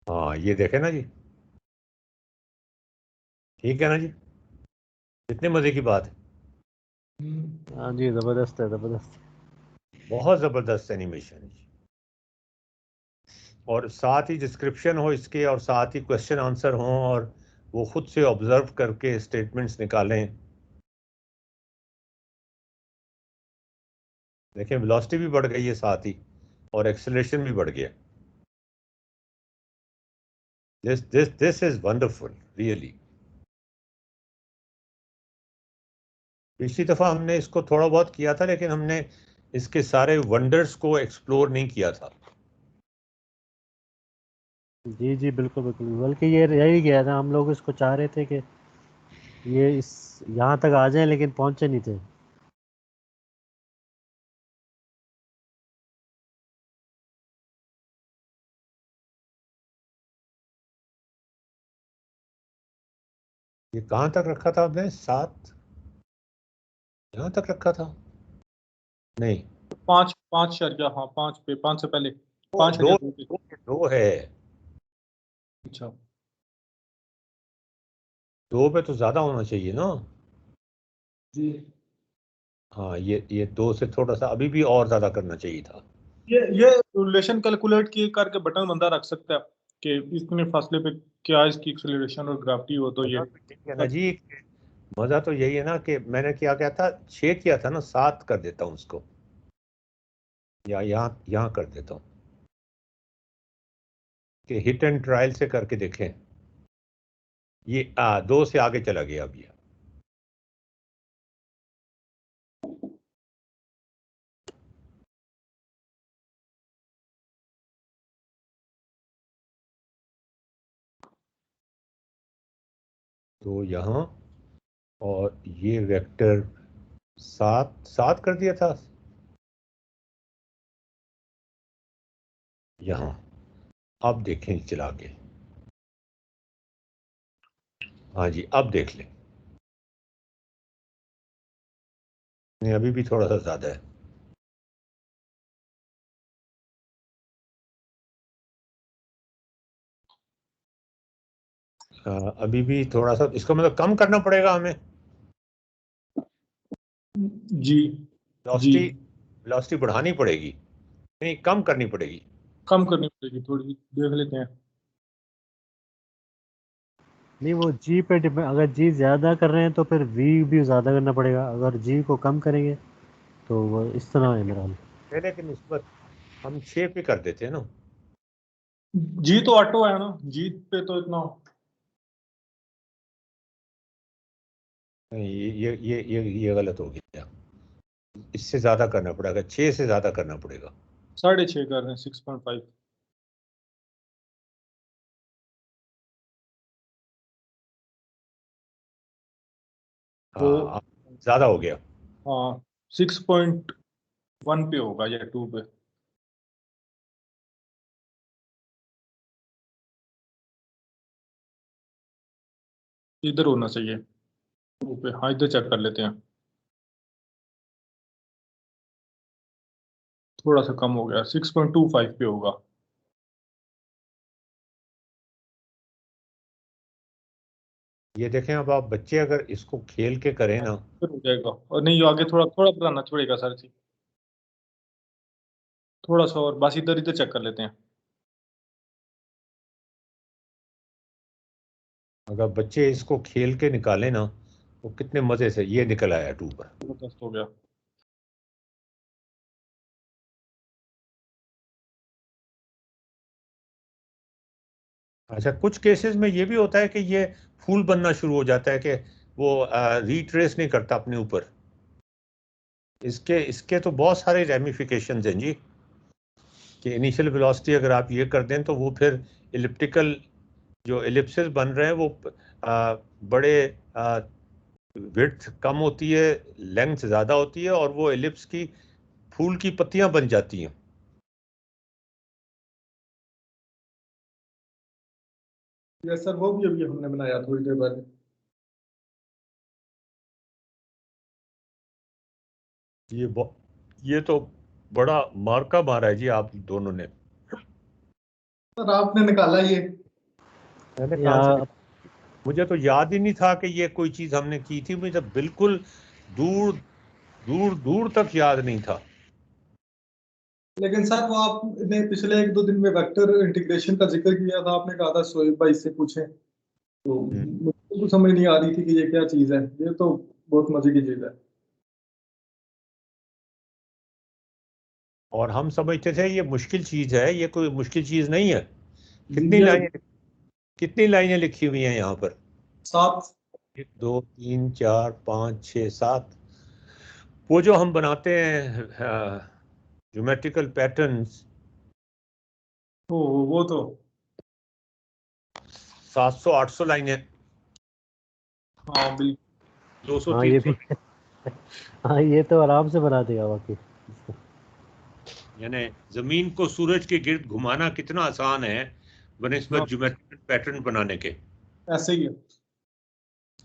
हाँ, ये देखें ना जी, ठीक है ना जी, कितने मजे की बात है। हाँ जी, जबरदस्त है, जबरदस्त। बहुत जबरदस्त एनिमेशन है जी। और साथ ही डिस्क्रिप्शन हो इसके, और साथ ही क्वेश्चन आंसर हो, और वो खुद से ऑब्जर्व करके स्टेटमेंट्स निकालें। देखें, वेलोसिटी भी बढ़ गई है साथ ही, और एक्सेलरेशन भी बढ़ गया। This is wonderful really. पिछली दफा हमने इसको थोड़ा बहुत किया था, लेकिन हमने इसके सारे वंडर्स को एक्सप्लोर नहीं किया था। जी जी बिल्कुल बिल्कुल, बल्कि ये यही गया था, हम लोग इसको चाह रहे थे कि ये इस यहाँ तक आ जाए, लेकिन पहुंचे नहीं थे। ये कहाँ तक रखा था आपने, 7 यहाँ तक रखा था? नहीं, 5 5 हाँ 5 से पहले, दो 5 दो, दो है। अच्छा 2 पे तो ज्यादा होना चाहिए ना। जी। हाँ, ये 2 से थोड़ा सा अभी भी और ज्यादा करना चाहिए था। ये रिलेशन कैलकुलेट किए करके बटन बंदा रख सकता है कि इतने फासले पे क्या इसकी एक्सेलरेशन और ग्रेविटी हो, तो ये मजा तो यही है ना जी, मजा तो यही है ना कि मैंने क्या क्या था, 6 किया था ना, 7 कर देता हूँ उसको, या यहाँ यहाँ कर देता हूँ कि हिट एंड ट्रायल से करके देखें। ये 2 से आगे चला गया अब ये। तो यहाँ, और ये वेक्टर 7 कर दिया था यहाँ। अब देखें चला के, हाँ जी, अब देख लें। नहीं, अभी भी थोड़ा सा ज्यादा है। अभी भी थोड़ा सा, इसको मतलब कम करना पड़ेगा हमें। जी जी वेलोसिटी वेलोसिटी बढ़ानी पड़ेगी, नहीं कम करनी पड़ेगी। कम करनी पड़ेगी थोड़ी, देख लेते हैं। नहीं, वो जी पे डिपेंड, अगर जी ज़्यादा कर रहे हैं तो फिर वी भी ज़्यादा करना पड़ेगा, अगर जी को कम करेंगे तो वो इस तरह है मेरा हाल। पहले की निस्बत हम 6 पे कर देते हैं ना। जी तो ऑटो है ना, जी पे तो इतना नहीं, ये गलत हो गया। इससे ज्यादा करना पड़ेगा, 6 से ज्यादा करना पड़ेगा। 6.5 कर रहे हैं, 6.5। तो हाँ, ज्यादा हो गया। हाँ 6.1 पे होगा या 2 पे, इधर होना चाहिए 2 पे। हाँ इधर चेक कर लेते हैं, थोड़ा सा कम हो गया, 6.25 पे होगा। ये देखें, अब आप बच्चे अगर इसको खेल के करें ना, फिर हो जाएगा। और नहीं, आगे थोड़ा थोड़ा बनाना छोड़ेगा सर जी, थोड़ा सा और, बस इधर इधर चेक कर लेते हैं। अगर बच्चे इसको खेल के निकालें ना, तो कितने मजे से ये निकल आया 2 पर। जबरदस्त हो गया। अच्छा, कुछ केसेस में ये भी होता है कि ये फूल बनना शुरू हो जाता है कि वो रिट्रेस नहीं करता अपने ऊपर। इसके इसके तो बहुत सारे रेमिफिकेशंस हैं जी, कि इनिशियल वेलोसिटी अगर आप ये कर दें तो वो फिर इलिप्टिकल जो एलिप्सेस बन रहे हैं वो बड़े विड्थ कम होती है, लेंथ ज़्यादा होती है, और वो एलिप्स की फूल की पत्तियां बन जाती हैं। यस सर, वो भी अभी हमने बनाया थोड़ी देर पहले। ये तो बड़ा मार्का मारा है जी आप दोनों ने। सर आपने निकाला ये? मैंने कहाँ से या मुझे तो याद ही नहीं था कि ये कोई चीज हमने की थी, मुझे बिल्कुल दूर दूर दूर तक याद नहीं था। लेकिन सर वो आपने पिछले 1-2 दिन में वेक्टर इंटीग्रेशन का जिक्र किया था, आपने कहा था शोएब भाई से पूछें, तो मुझे तो समझ नहीं आ रही थी कि ये क्या चीज है। ये तो बहुत मजे की चीज है। और हम समझते थे ये मुश्किल चीज है, ये कोई मुश्किल चीज नहीं है। जी कितनी ये लाइनें कितनी लाइनें लिखी हुई हैं यहाँ पर? 7। 1 2 3 4 5 6 7। वो जो हम बनाते हैं ज्योमेट्रिकल पैटर्न्स, ओ वो तो 700 800 लाइनें, हाँ बिल्कुल। 200 हाँ ये 300। भी हाँ ये तो आराम से बना देगा बाकी। यानी जमीन को सूरज के गिर्द घुमाना कितना आसान है हाँ बनिस्बत ज्योमेट्रिकल पैटर्न बनाने के। ऐसे ही है।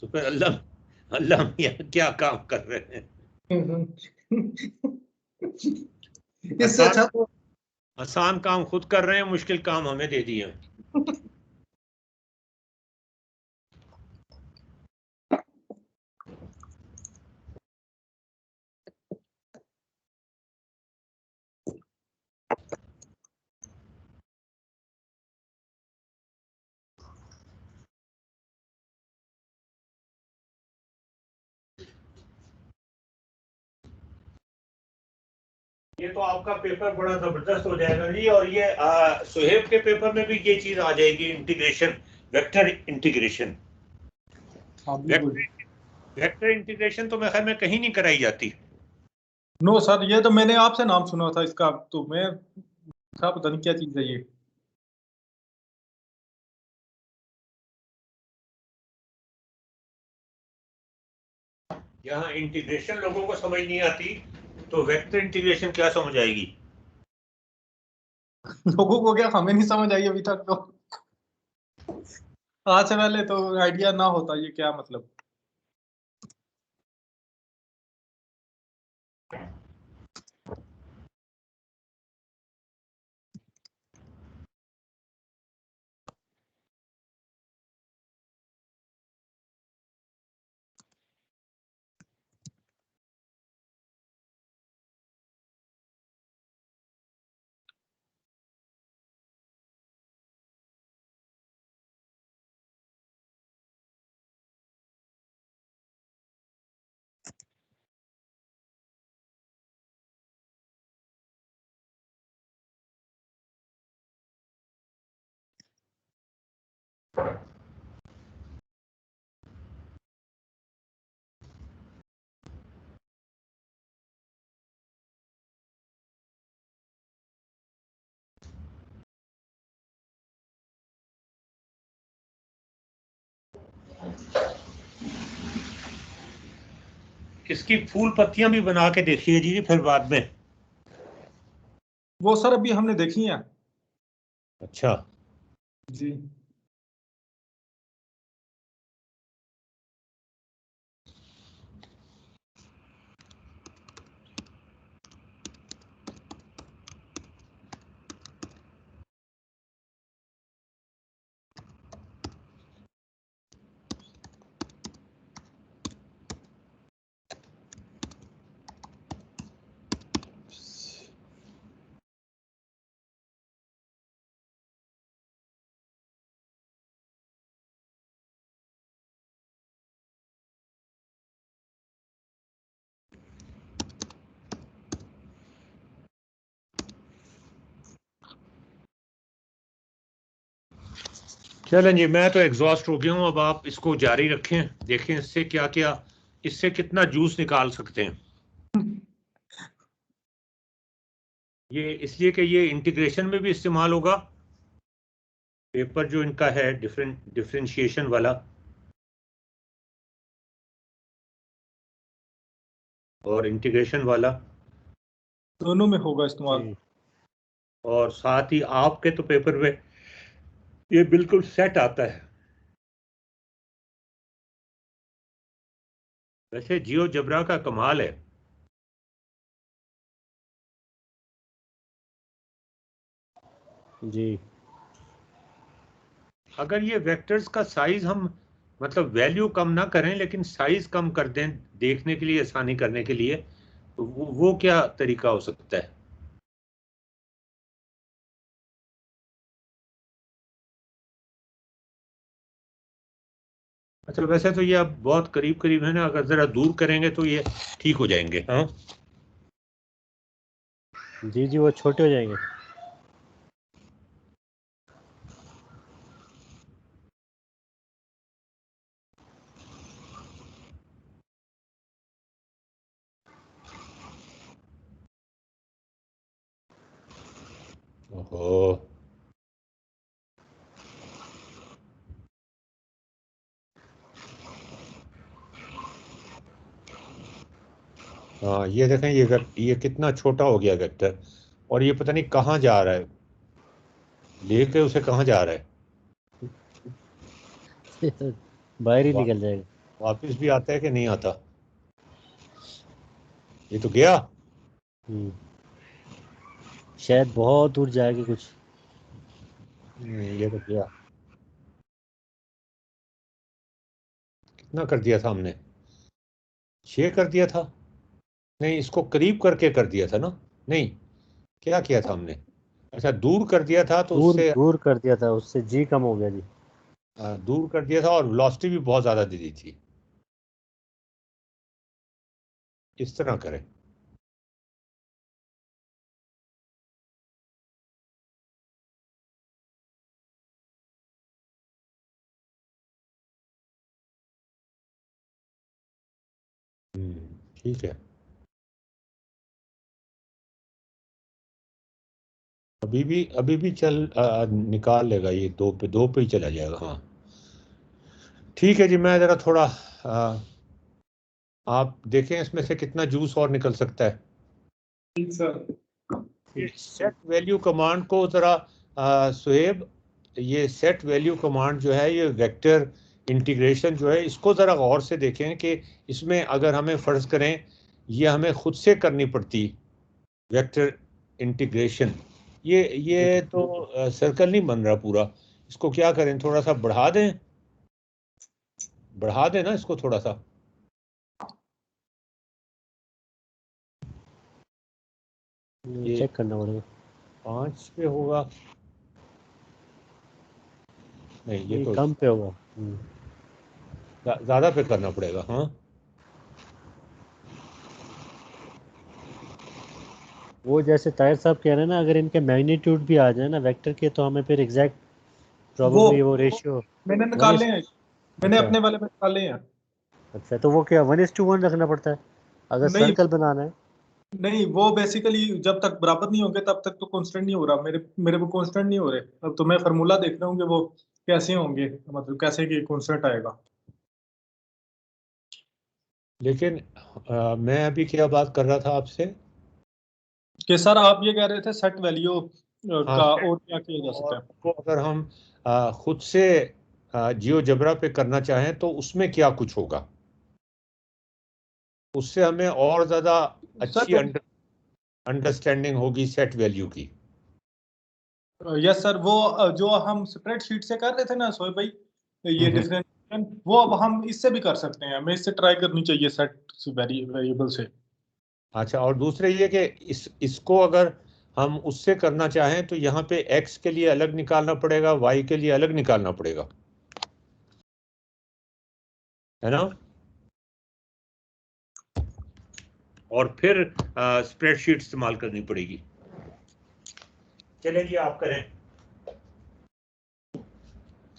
तो फिर अल्लाह अल्लाह मियां क्या काम कर रहे हैं। इससे आसान अच्छा तो आसान काम खुद कर रहे हैं, मुश्किल काम हमें दे दिए हैं। ये तो आपका पेपर बड़ा जबरदस्त हो जाएगा जी। और ये सुहेब के पेपर में भी ये चीज आ जाएगी, इंटीग्रेशन, वेक्टर इंटीग्रेशन। हाँ बिल्कुल। वेक्टर वेक्टर इंटीग्रेशन तो मैं ख्याल में कहीं नहीं कराई जाती। नो सर, ये तो मैंने आपसे नाम सुना था इसका, तो मैं था पता नहीं क्या चीज है ये। यहाँ इंटीग्रेशन लोगों को समझ नहीं आती, तो वेक्टर इंटीग्रेशन क्या समझ आएगी? लोगों को क्या, हमें नहीं समझ आई अभी तक तो। आज से पहले तो आइडिया ना होता ये क्या मतलब। इसकी फूल पत्तियां भी बना के देखिए जी फिर बाद में। वो सर अभी हमने देखी है। अच्छा, जी चलें जी, मैं तो एग्जॉस्ट हो गया हूँ। अब आप इसको जारी रखें, देखें इससे क्या क्या, इससे कितना जूस निकाल सकते हैं। ये इसलिए कि ये इंटीग्रेशन में भी इस्तेमाल होगा, पेपर जो इनका है डिफरेंशिएशन वाला और इंटीग्रेशन वाला, दोनों में होगा इस्तेमाल। जी और साथ ही आपके तो पेपर में ये बिल्कुल सेट आता है। वैसे जियो जबरा का कमाल है। जी अगर ये वेक्टर्स का साइज हम मतलब वैल्यू कम ना करें लेकिन साइज कम कर दें देखने के लिए, आसानी करने के लिए, तो वो क्या तरीका हो सकता है? अच्छा, वैसे तो ये अब बहुत करीब करीब है ना, अगर जरा दूर करेंगे तो ये ठीक हो जाएंगे। हाँ जी जी, वो छोटे हो जाएंगे। ओहो, हाँ ये देखें, ये कितना छोटा हो गया वेक्टर, और ये पता नहीं कहाँ जा रहा है, लेके उसे कहाँ जा रहा है। बाहर ही वा, निकल जाएगा। वापिस भी आता है कि नहीं आता? ये तो गया। हम्म, शायद बहुत दूर जाएगी कुछ। ये तो गया। कितना कर दिया था हमने? 6 कर दिया था। नहीं, इसको करीब करके कर दिया था ना? नहीं, क्या किया था हमने? अच्छा, दूर कर दिया था तो दूर उससे दूर कर दिया था, उससे जी कम हो गया जी। दूर कर दिया था और वेलोसिटी भी बहुत ज्यादा दे दी थी। इस तरह करें। ठीक है। अभी भी चल निकाल लेगा ये, दो पे ही चला जाएगा। हाँ ठीक है जी, मैं जरा थोड़ा आप देखें इसमें से कितना जूस और निकल सकता है। ठीक सर। ये सेट वैल्यू कमांड को जरा सुहेब, ये सेट वैल्यू कमांड जो है, ये वेक्टर इंटीग्रेशन जो है, इसको जरा गौर से देखें कि इसमें अगर हमें फर्ज करें ये हमें खुद से करनी पड़ती वेक्टर इंटीग्रेशन, ये तो सर्कल नहीं बन रहा पूरा। इसको क्या करें, थोड़ा सा बढ़ा दें ना इसको थोड़ा सा। ये चेक करना पड़ेगा। 5 पे होगा? नहीं, ये ये तो कम पे होगा। ज्यादा पे करना पड़ेगा। हाँ वो जैसे ताहिर साहब कह रहे हैं ना, अगर इनके मैग्नीट्यूड भी आ जाए ना वेक्टर के, तो हमें फिर एग्जैक्ट वो प्रॉबेबली वो रेशियो मैंने वन निकाले इज। हैं, मैंने अच्छा अपने वाले में निकाले हैं। अच्छा, तो वो क्या 1:1 रखना पड़ता है अगर नहीं सर्कल बनाना है? नहीं, वो बेसिकली जब तक बराबर नहीं होंगे तब तक तो कांस्टेंट नहीं हो रहा, मेरे मेरे वो कांस्टेंट नहीं हो रहे। अब तो मैं फार्मूला देख रहा हूँ कि वो कैसे होंगे, मतलब कैसे कि कांस्टेंट आएगा। लेकिन मैं अभी क्या बात कर रहा था आपसे? कि सर आप ये कह रहे थे सेट वैल्यू हाँ, का सेट और क्या किया जा वैल्यू, और सकता है। उसको अगर हम खुद से जियो जबरा पे करना चाहें तो उसमें क्या कुछ होगा, उससे हमें और ज्यादा अच्छी सर अंडरस्टैंडिंग होगी सेट वैल्यू की। यस सर, वो जो हम स्प्रेडशीट से कर रहे थे ना सोए भाई, ये हम्म। डिफरेंशिएशन, वो अब हम इससे भी कर सकते हैं। हमें इससे ट्राई करनी चाहिए सेट वेरिएबल से। अच्छा, और दूसरे ये कि इसको अगर हम उससे करना चाहें तो यहाँ पे एक्स के लिए अलग निकालना पड़ेगा, वाई के लिए अलग निकालना पड़ेगा, है ना? और फिर स्प्रेडशीट इस्तेमाल करनी पड़ेगी। चलिए जी, आप करें।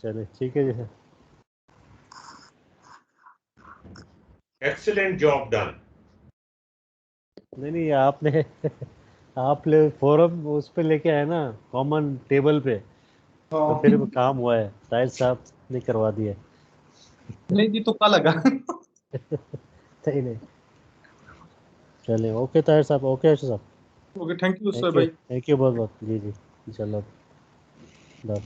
चले ठीक है जी। Excellent job done. नहीं आपने आप ले फोरम उस पे लेके आए ना, कॉमन टेबल पे, तो हाँ फिर वो काम हुआ है, ताहिर साहब ने करवा दिया। नहीं जी, तो क्या लगा। नहीं नहीं, चलिए ओके ताहिर साहब, ओके अर्शद साहब, ओके, थैंक यू सर भाई। थैंक यू बहुत बहुत, जी जी, इंशाल्लाह। बाय।